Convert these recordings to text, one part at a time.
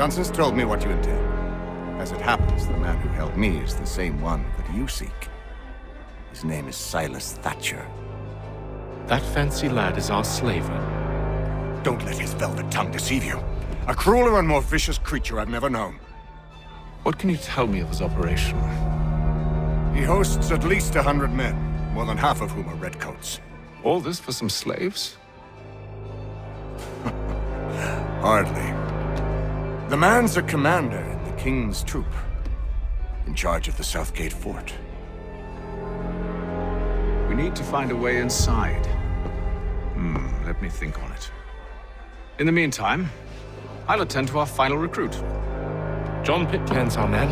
Johnson's told me what you intend. As it happens, the man who helped me is the same one that you seek. His name is Silas Thatcher. That fancy lad is our slaver. Don't let his velvet tongue deceive you. A crueler and more vicious creature I've never known. What can you tell me of his operation? He hosts at least 100 men, more than half of whom are redcoats. All this for some slaves? Hardly. The man's a commander in the King's troop, in charge of the Southgate fort. We need to find a way inside. Let me think on it. In the meantime, I'll attend to our final recruit. John Pitcairn's our man.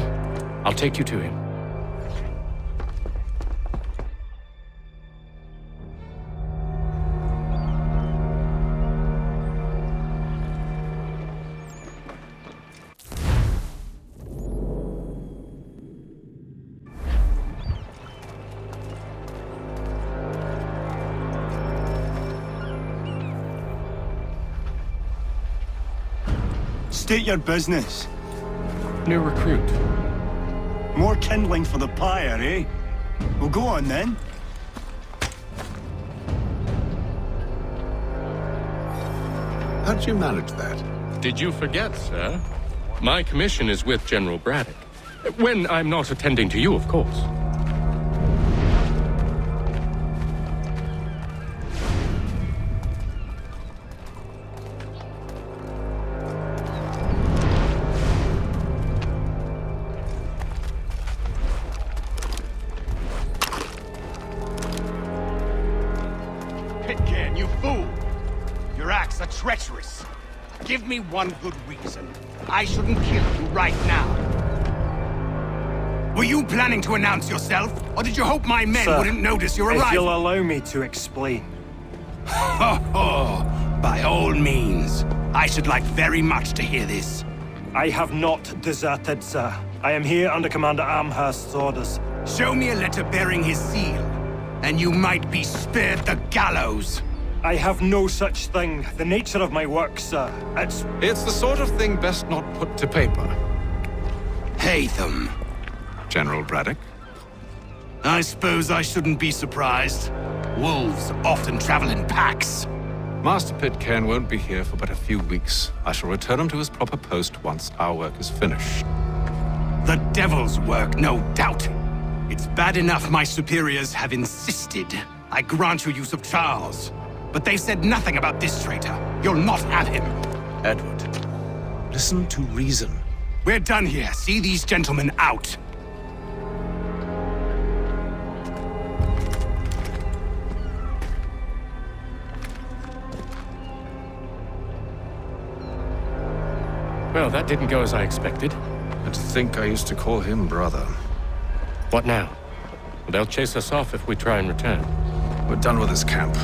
I'll take you to him. State your business. New recruit. More kindling for the pyre, eh? Well, go on then. How did you manage that? Did you forget, sir? My commission is with General Braddock. When I'm not attending to you, of course. Pitcairn, you fool! Your acts are treacherous. Give me one good reason. I shouldn't kill you right now. Were you planning to announce yourself, or did you hope my men wouldn't notice your arrival? If you'll allow me to explain. By all means. I should like very much to hear this. I have not deserted, sir. I am here under Commander Amherst's orders. Show me a letter bearing his seal, and you might be spared the gallows. I have no such thing. The nature of my work, sir, It's the sort of thing best not put to paper. Haytham. General Braddock? I suppose I shouldn't be surprised. Wolves often travel in packs. Master Pitcairn won't be here for but a few weeks. I shall return him to his proper post once our work is finished. The devil's work, no doubt. It's bad enough my superiors have insisted I grant you use of Charles. But they've said nothing about this traitor. You'll not have him. Edward, listen to reason. We're done here. See these gentlemen out. Well, that didn't go as I expected. And to think I used to call him brother. What now? They'll chase us off if we try and return. We're done with this camp.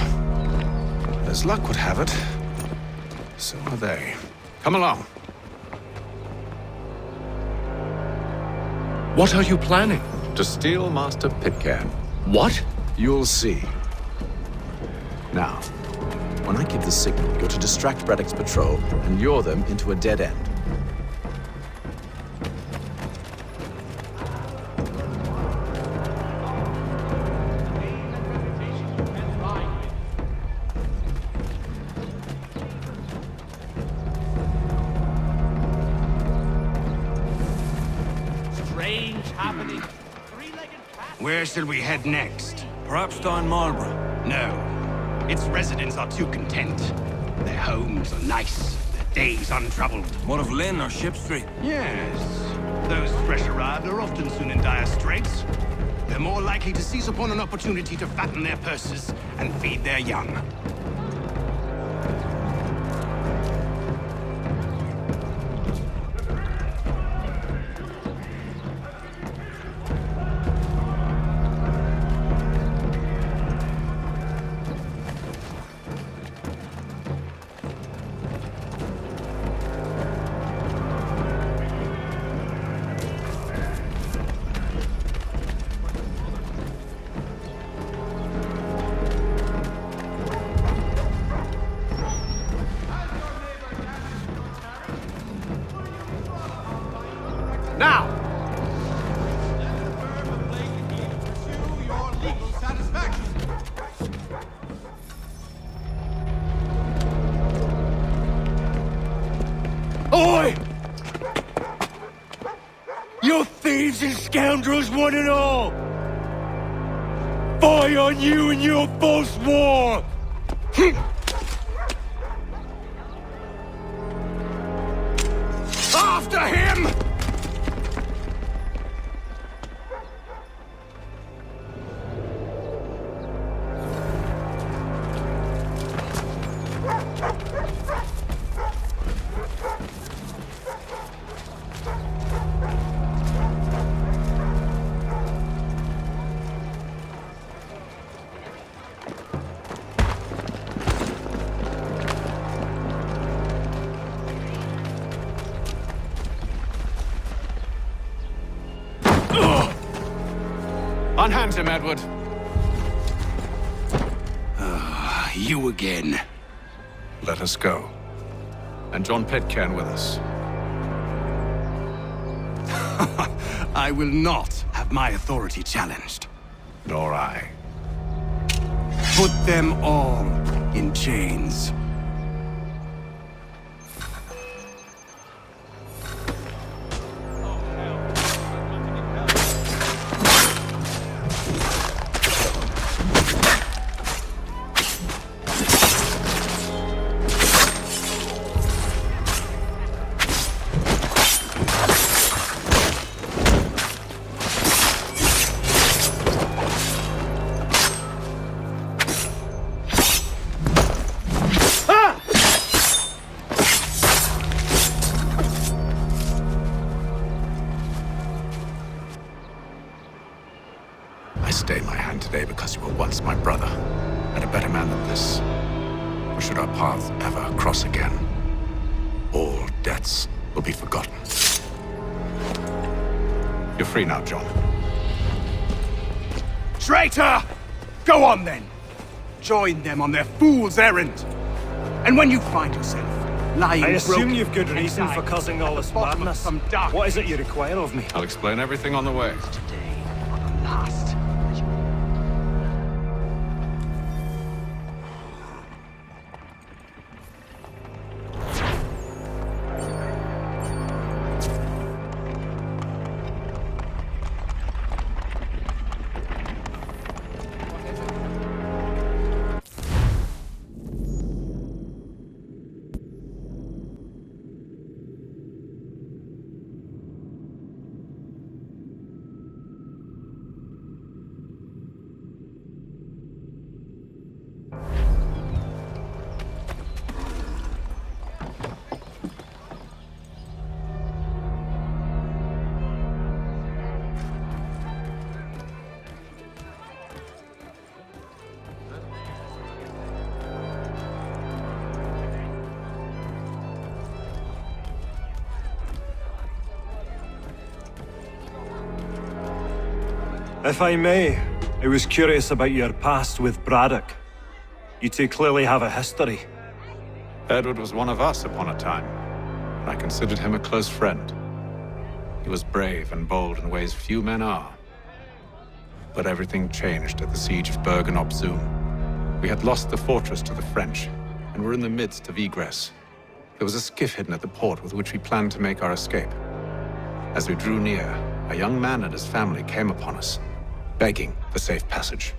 As luck would have it, so are they. Come along. What are you planning? To steal Master Pitcairn. What? You'll see. Now, when I give the signal, you're to distract Braddock's patrol and lure them into a dead end. Where shall we head next? Perhaps down Marlborough. No. Its residents are too content. Their homes are nice, their days untroubled. What of Lynn or Ship Street? Yes. Those fresh arrived are often soon in dire straits. They're more likely to seize upon an opportunity to fatten their purses and feed their young. Now! Oi! You thieves and scoundrels, one and all! Fie on you and your false war! After him! Unhand him, Edward. You again. Let us go. And John Pitcairn with us. I will not have my authority challenged. Nor I. Put them all in chains. I stay my hand today because you were once my brother, and a better man than this. Or should our paths ever cross again, all debts will be forgotten. You're free now, John. Traitor! Go on then! Join them on their fool's errand! And when you find yourself lying I assume broken you've good reason inside for causing all this bottom of madness. some dark What is it you require of me? I'll explain everything on the way. today on the last. If I may, I was curious about your past with Braddock. You two clearly have a history. Edward was one of us upon a time. I considered him a close friend. He was brave and bold in ways few men are. But everything changed at the siege of Bergen op Zoom. We had lost the fortress to the French, and were in the midst of egress. There was a skiff hidden at the port with which we planned to make our escape. As we drew near, a young man and his family came upon us, begging for safe passage.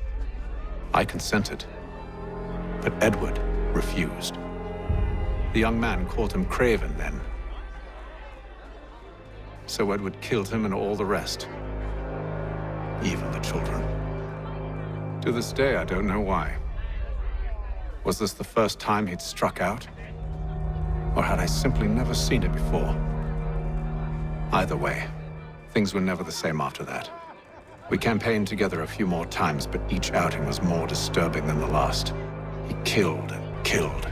I consented, but Edward refused. The young man called him Craven then. So Edward killed him and all the rest, even the children. To this day, I don't know why. Was this the first time he'd struck out? Or had I simply never seen it before? Either way, things were never the same after that. We campaigned together a few more times, but each outing was more disturbing than the last. He killed and killed.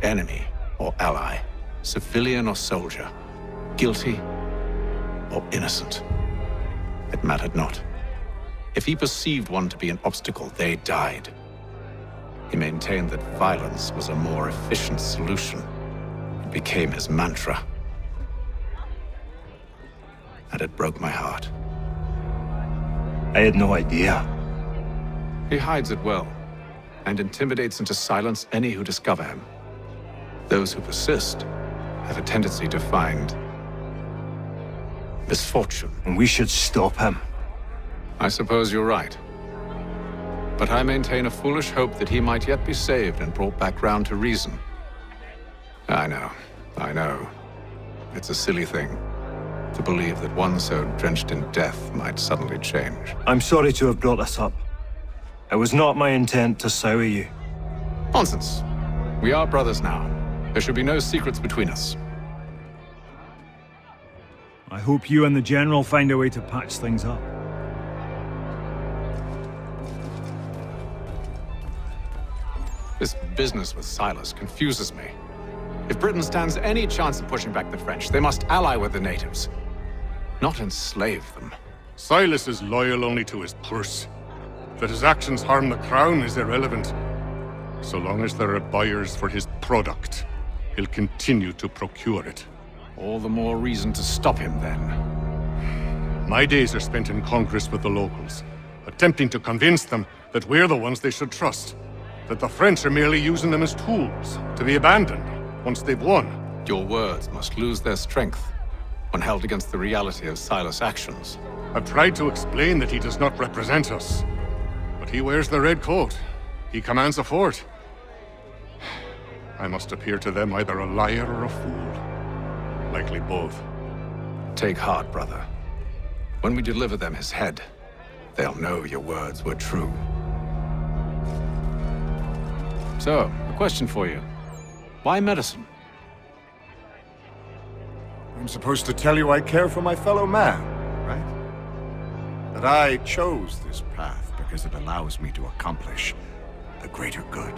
Enemy or ally, civilian or soldier, guilty or innocent. It mattered not. If he perceived one to be an obstacle, they died. He maintained that violence was a more efficient solution. It became his mantra. and it broke my heart. I had no idea. He hides it well, and intimidates into silence any who discover him. Those who persist have a tendency to find misfortune. And we should stop him. I suppose you're right. But I maintain a foolish hope that he might yet be saved and brought back round to reason. I know. It's a silly thing to believe that one so drenched in death might suddenly change. I'm sorry to have brought this up. It was not my intent to sour you. Nonsense. We are brothers now. There should be no secrets between us. I hope you and the General find a way to patch things up. This business with Silas confuses me. If Britain stands any chance of pushing back the French, they must ally with the natives, not enslave them. Silas is loyal only to his purse. That his actions harm the crown is irrelevant. So long as there are buyers for his product, he'll continue to procure it. All the more reason to stop him, then. My days are spent in Congress with the locals, attempting to convince them that we're the ones they should trust. That the French are merely using them as tools, to be abandoned once they've won. Your words must lose their strength when held against the reality of Silas' actions. I've tried to explain that he does not represent us. But he wears the red coat. He commands a fort. I must appear to them either a liar or a fool. Likely both. Take heart, brother. When we deliver them his head, they'll know your words were true. So, a question for you. Why medicine? I'm supposed to tell you I care for my fellow man, right? That I chose this path because it allows me to accomplish the greater good.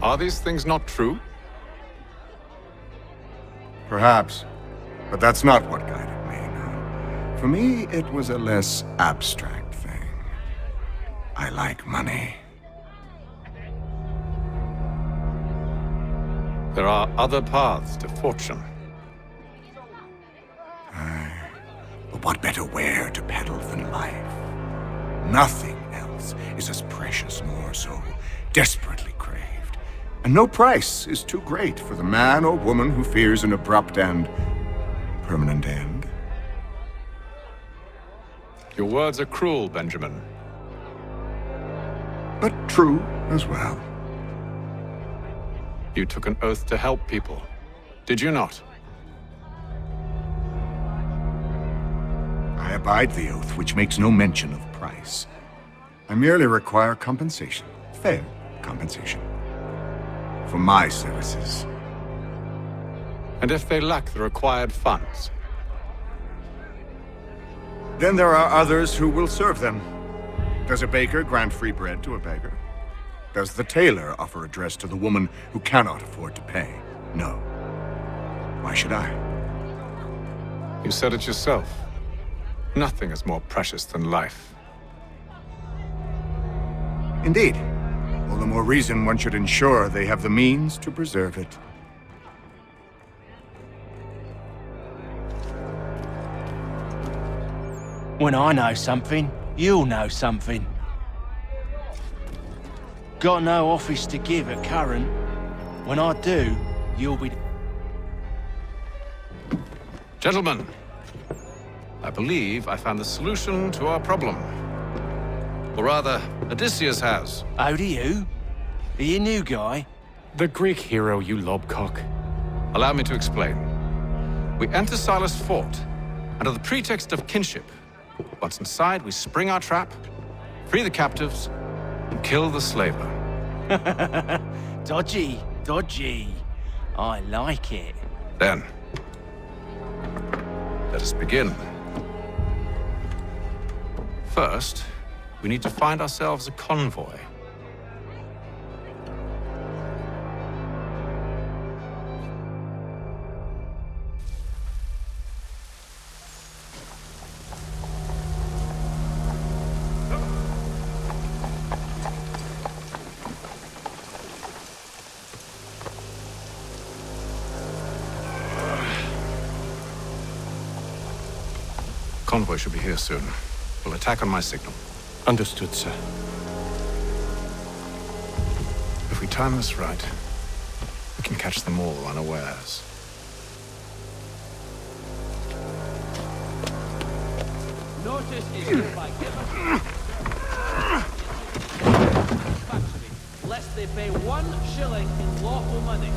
Are these things not true? Perhaps, but that's not what guided me, no. For me, it was a less abstract thing. I like money. There are other paths to fortune. But what better ware to peddle than life? Nothing else is as precious nor so desperately craved. And no price is too great for the man or woman who fears an abrupt and permanent end. Your words are cruel, Benjamin. But true as well. You took an oath to help people, did you not? I abide the oath, which makes no mention of price. I merely require compensation, fair compensation, for my services. And if they lack the required funds? Then there are others who will serve them. Does a baker grant free bread to a beggar? Does the tailor offer a dress to the woman who cannot afford to pay? No. Why should I? You said it yourself. Nothing is more precious than life. Indeed. All the more reason one should ensure they have the means to preserve it. When I know something, you'll know something. Got no office to give at current. When I do, you'll be... Gentlemen, I believe I found the solution to our problem. Or rather, Odysseus has. Oh, do you? Are you a new guy? The Greek hero, you lobcock. Allow me to explain. We enter Silas' fort, under the pretext of kinship. Once inside, we spring our trap, free the captives, and kill the slaver. Dodgy, dodgy. I like it. Then, let us begin. First, we need to find ourselves a convoy. Convoy should be here soon. We'll attack on my signal. Understood, sir. If we time this right, we can catch them all unawares. Notice is by lest they pay 1 shilling in lawful money.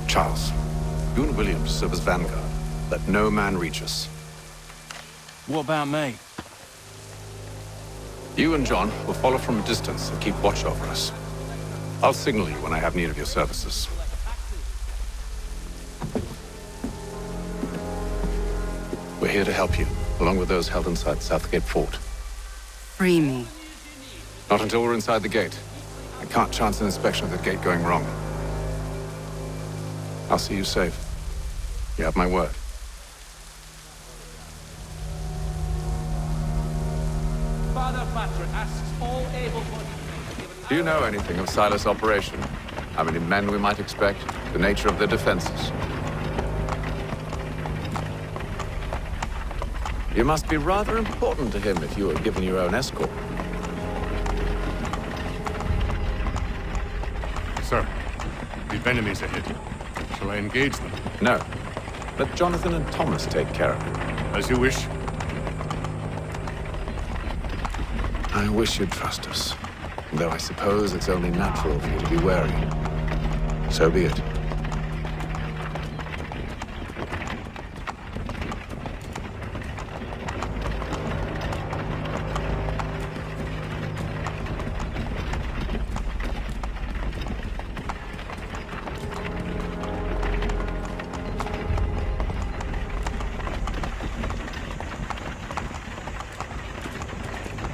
Charles, you and Williams serve as vanguard. Let no man reach us. What about me? You and John will follow from a distance and keep watch over us. I'll signal you when I have need of your services. We're here to help you, along with those held inside Southgate Fort. Free me. Not until we're inside the gate. I can't chance an inspection of the gate going wrong. I'll see you safe. You have my word. Father Patrick asks all able-bodied... Do you know anything of Silas' operation? How many men we might expect? The nature of their defenses? You must be rather important to him if you were given your own escort. Sir, we've enemies ahead. Shall I engage them? No. Let Jonathan and Thomas take care of it. As you wish. I wish you'd trust us. Though I suppose it's only natural for you to be wary. So be it.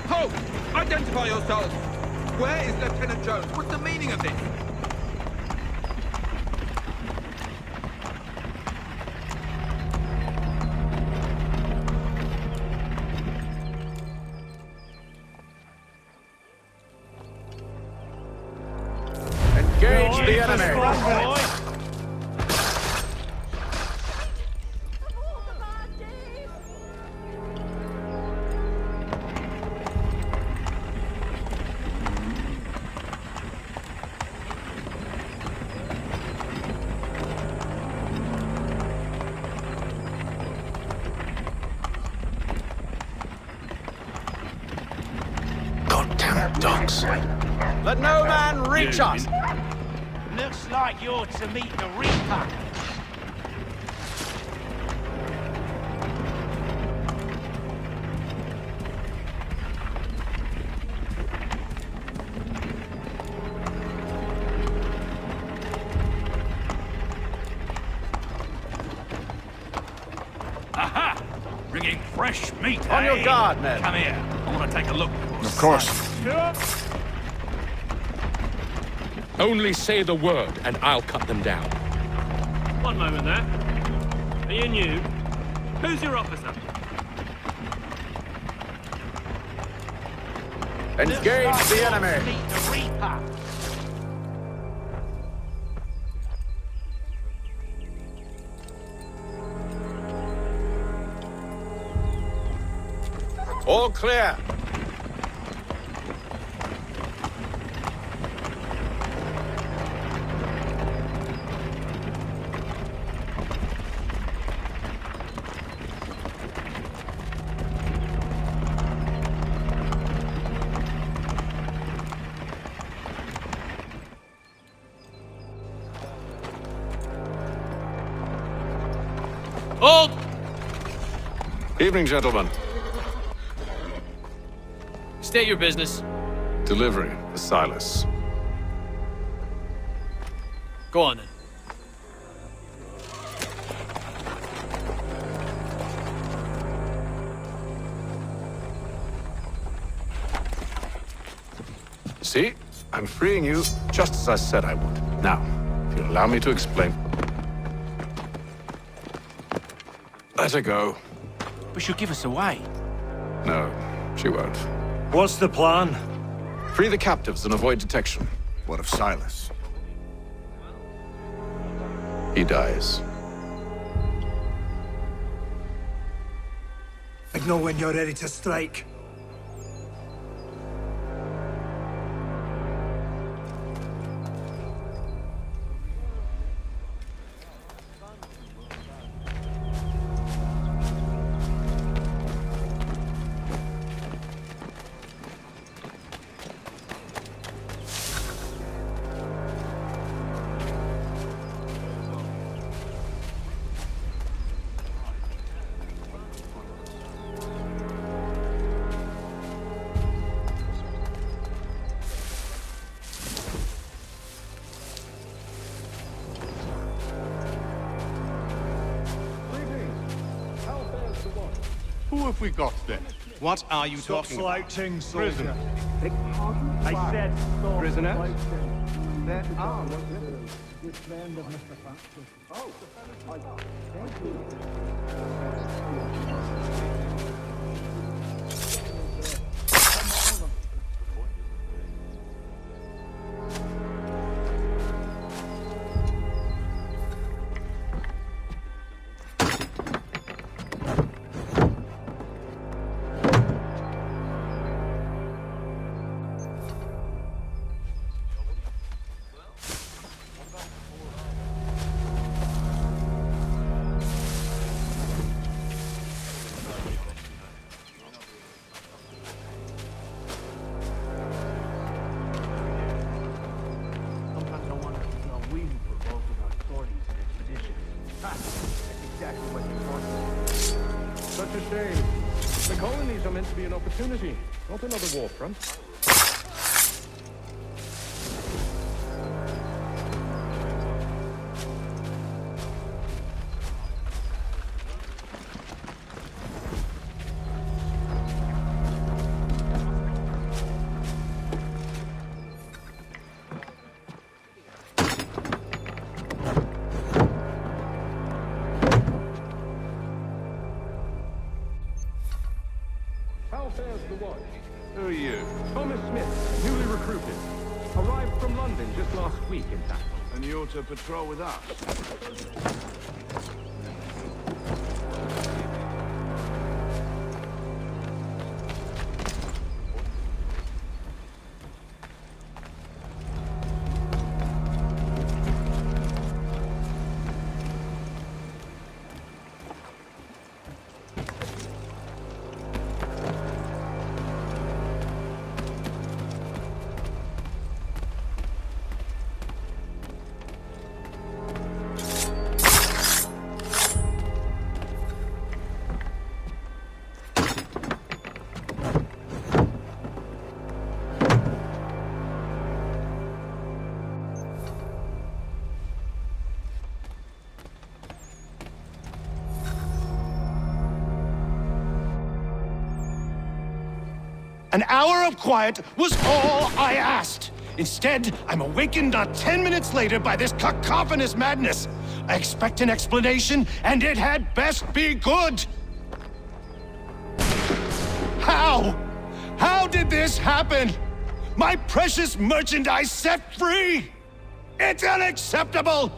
Halt! Identify yourselves! Where is Lieutenant Jones? What's the meaning of this? Engage the enemy! Dogs. Let no man reach us! Looks like you're to meet the Reaper. Aha! Bringing fresh meat, On your guard, men. Come here. I want to take a look. Of course. Only say the word, and I'll cut them down. One moment there. Are you new? Who's your officer? Engage the enemy! Meet the Reaper. All clear. Hold! Evening, gentlemen. State your business. Delivery for Silas. Go on then. See? I'm freeing you just as I said I would. Now, if you'll allow me to explain. Let her go. But she'll give us away. No, she won't. What's the plan? Free the captives and avoid detection. What of Silas? He dies. I know when you're ready to strike. Who have we got then? What are you Stop talking about? slouching, soldier. I said stop. Prisoner? There are. Good friend of Mr. Thatcher. Oh, Such a shame. The colonies are meant to be an opportunity, not another war front. How fares the watch? Who are you? Thomas Smith, newly recruited. Arrived from London just last week, in fact. And you're to patrol with us. An hour of quiet was all I asked. Instead, I'm awakened not 10 minutes later by this cacophonous madness. I expect an explanation, and it had best be good. How? How did this happen? My precious merchandise set free! It's unacceptable!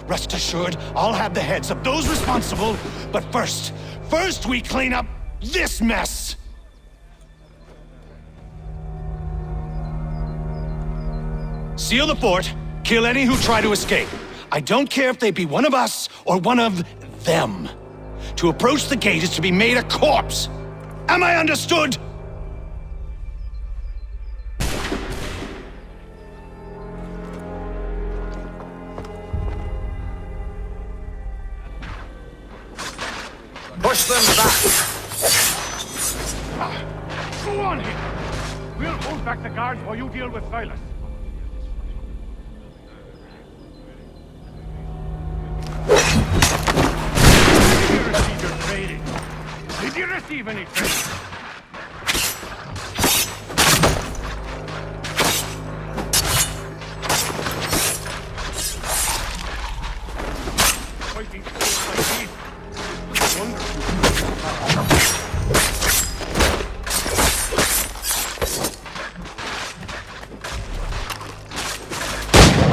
Rest assured, I'll have the heads of those responsible, but first we clean up this mess! Seal the fort, kill any who try to escape. I don't care if they be one of us or one of them. To approach the gate is to be made a corpse. Am I understood? Push them back! Go on here! We'll hold back the guards while you deal with Silas. Did you receive your training? Did you receive any training? Fighting fools like these. No wonder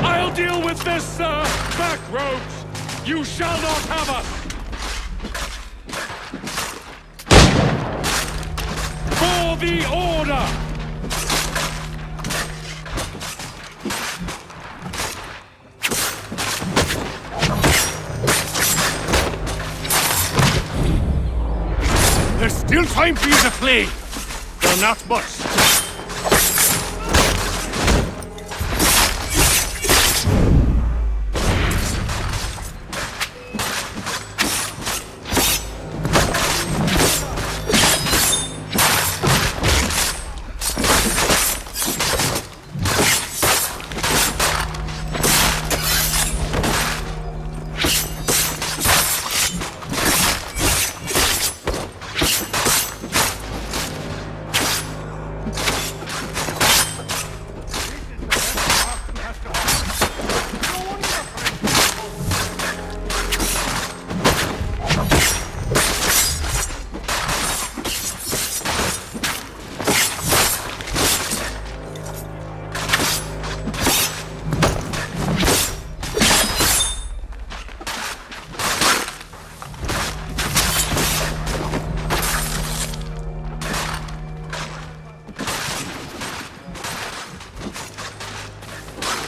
I'll deal with this, sir! Back roads! You shall not have us! For the order! There's still time for you to flee! Though not much.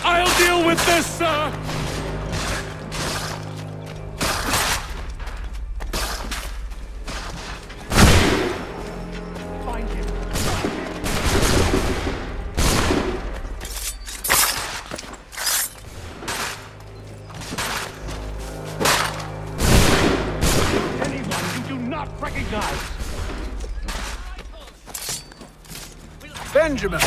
I'll deal with this, sir! Find him. Anyone you do not recognize. Benjamin!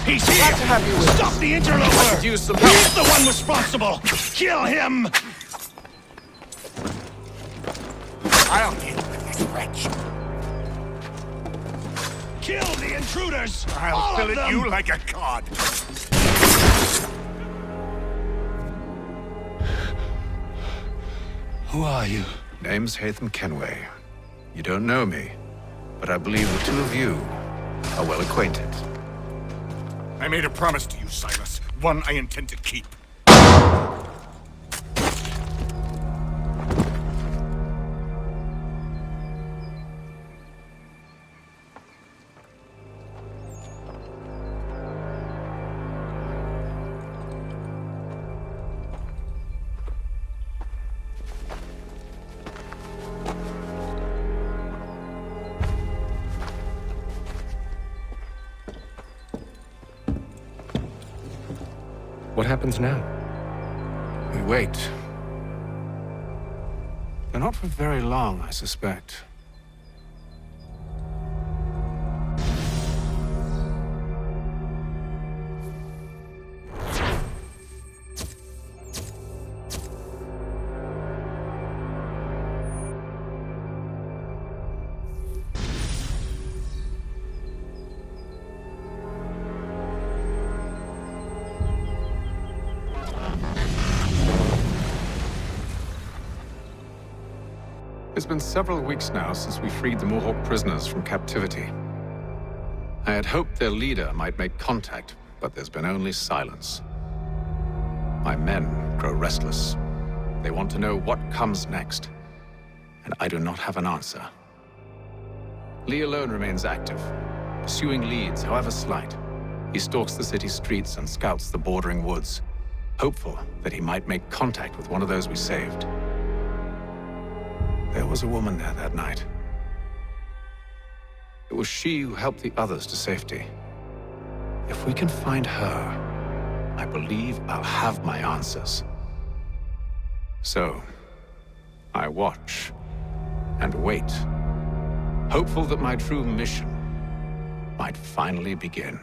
He's here! Glad to have you with Stop us. the interloper! I could use some help. He's the one responsible! Kill him! I'll deal with this wretch. Kill the intruders! I'll All fill of it them! you like a cod. Who are you? Name's Hatham Kenway. You don't know me, but I believe the two of you are well acquainted. I made a promise to you, Silas. One I intend to keep. What happens now? We wait. But not for very long, I suspect. It's been several weeks now since we freed the Mohawk prisoners from captivity. I had hoped their leader might make contact, but there's been only silence. My men grow restless. They want to know what comes next, and I do not have an answer. Lee alone remains active, pursuing leads, however slight. He stalks the city streets and scouts the bordering woods, hopeful that he might make contact with one of those we saved. There was a woman there that night. It was she who helped the others to safety. If we can find her, I believe I'll have my answers. So, I watch and wait, hopeful that my true mission might finally begin.